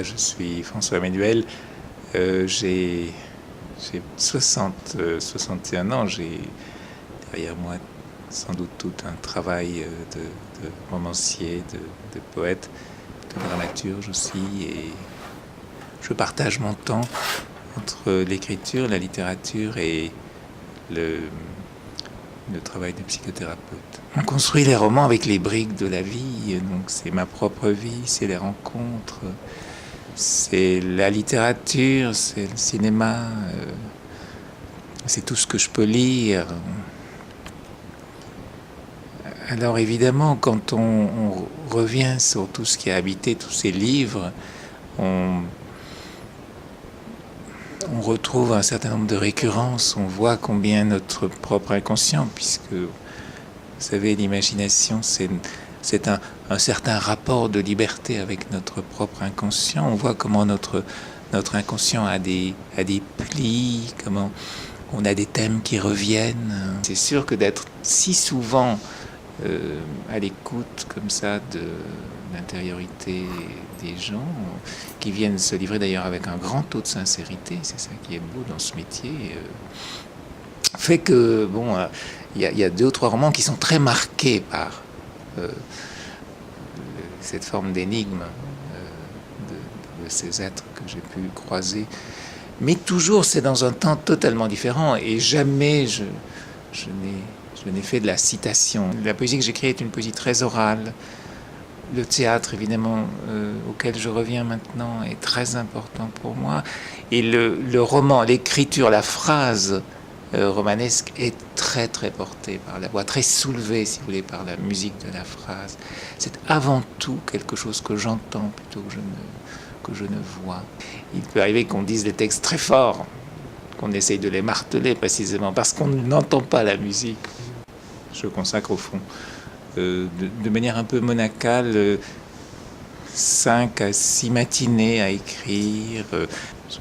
Je suis François Emmanuel, j'ai 61 ans, j'ai derrière moi sans doute tout un travail de romancier, de poète, de dramaturge aussi, et je partage mon temps entre l'écriture, la littérature et le travail de psychothérapeute. On construit les romans avec les briques de la vie, donc c'est ma propre vie, c'est les rencontres, c'est la littérature, c'est le cinéma, c'est tout ce que je peux lire. Alors évidemment, quand on revient sur tout ce qui a habité tous ces livres, on retrouve un certain nombre de récurrences, on voit combien notre propre inconscient, puisque vous savez, l'imagination, c'est un certain rapport de liberté avec notre propre inconscient. On voit comment notre inconscient a des plis, comment on a des thèmes qui reviennent. C'est sûr que d'être si souvent à l'écoute comme ça de l'intériorité des gens qui viennent se livrer d'ailleurs avec un grand taux de sincérité, c'est ça qui est beau dans ce métier, fait que bon, il y a 2 ou 3 romans qui sont très marqués par cette forme d'énigme de ces êtres que j'ai pu croiser, mais toujours c'est dans un temps totalement différent, et jamais je n'ai fait de la citation. La poésie que j'écris est une poésie très orale. Le théâtre, évidemment, auquel je reviens maintenant, est très important pour moi. Et le roman, l'écriture, la phrase romanesque est très très portée par la voix, très soulevée, si vous voulez, par la musique de la phrase. C'est avant tout quelque chose que j'entends plutôt que je ne vois. Il peut arriver qu'on dise des textes très forts, qu'on essaye de les marteler précisément parce qu'on n'entend pas la musique. Je consacre au fond de manière un peu monacale 5 à 6 matinées à écrire.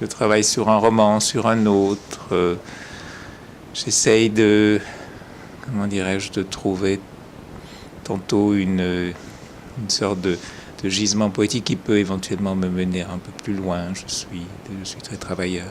Je travaille sur un roman, sur un autre. J'essaye comment dirais-je, de trouver tantôt une sorte de gisement poétique qui peut éventuellement me mener un peu plus loin. Je suis très travailleur.